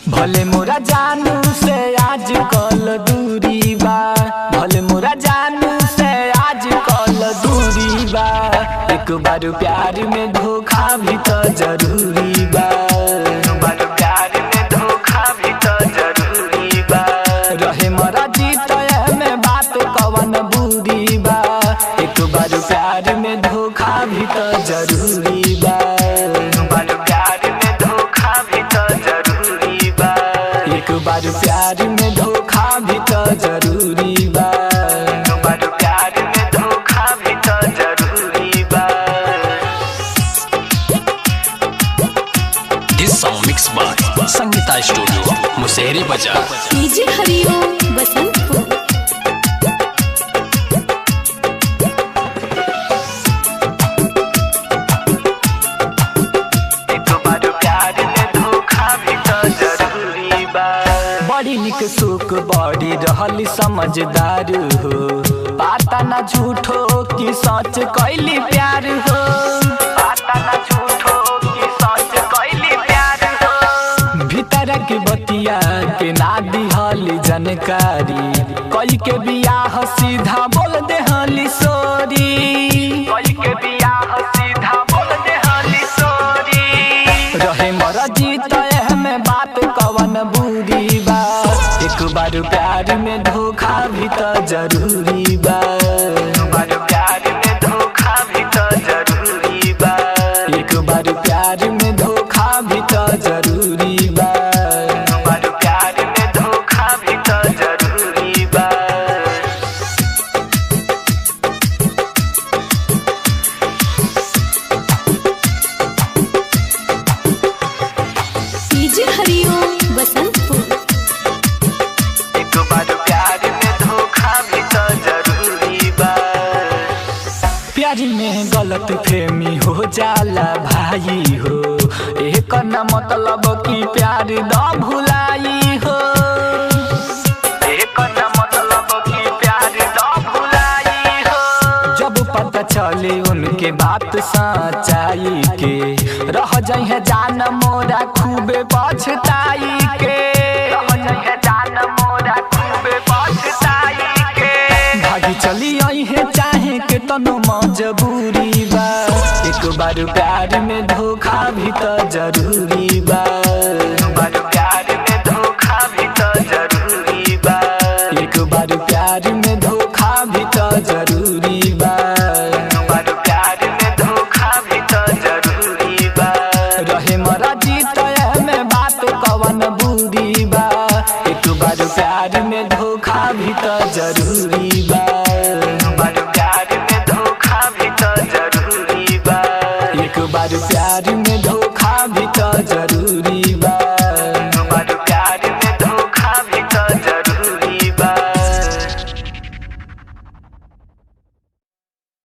भले मोरा जानू से आज कल दूरी बा, भले मोरा जानू से आज कल दूरी बा। एक बार प्यार में धोखा भी तो जरूरी बा, एक बार प्यार में धोखा भी तो जरूरी बा। रहे मरा जीत में बात कवन बुरी बा, एक बार प्यार में धोखा भी तो जरूरी बा, एक बार प्यार में धोखा भी तो जरूरी बा। एक बार प्यार में धोखा भी तो जरूरी बा, एक बार प्यार में धोखा भी तो जरूरी बा। This song mixed by Sangeeta Studio, Musehri बाजार। डीजे हरिओम बसंतपुर। बड़ी निक सुख बड़ी रहली समझदार हो, पाता ना झूठो कि सच कैली प्यार हो, पाता ना झूठो कि सच कैली प्यार हो। भीतर के बतिया के ना दिहली जानकारी, कई के बियाह सीधा बोल देहली सोरी, कई के बियाह सीधा बोल देहली सोरी। रहे मरा जीत में बात कवन बुरी बा, एक बार प्यार में धोखा भी तो जरूरी बा, एक बार प्यार में धोखा भी तो जरूरी बा। एक बार प्यार में धोखा भी तो जरूरी बा, एक बार प्यार में धोखा भी तो जरूरी बा। डीजे हरिओम बसंतपुर। एक बार प्यार में धोखा भी तो जरूरी बा। प्यार में गलत फहमी हो जाला भाई हो, एक न मतलब कि प्यार द भुलाई हो, एक न मतलब कि प्यार द भुलाई हो। जब पता चले उनके बात सच्चाई के, रह जाए जान मोरा खूबे पछताई के, रह जाए जान मोरा खूबे पछताई के। भागी चली आई है चाहे के तनो मजबूरी बा, एक बार प्यार में धोखा भी तो जरूरी बा, एक बार प्यार में धोखा भी तो जरूरी बा। एक बार प्यार में धोखा भी तो जरूरी बा, एक बार प्यार में धोखा भी तो जरूरी बा। रहे मरा जीत में बात कवन बुरी बा, एक बार प्यार में धोखा भी तो जरूरी बा, एक बार प्यार में धोखा भी तो जरूरी बा। एक बार प्यार में धोखा भी तो जरूरी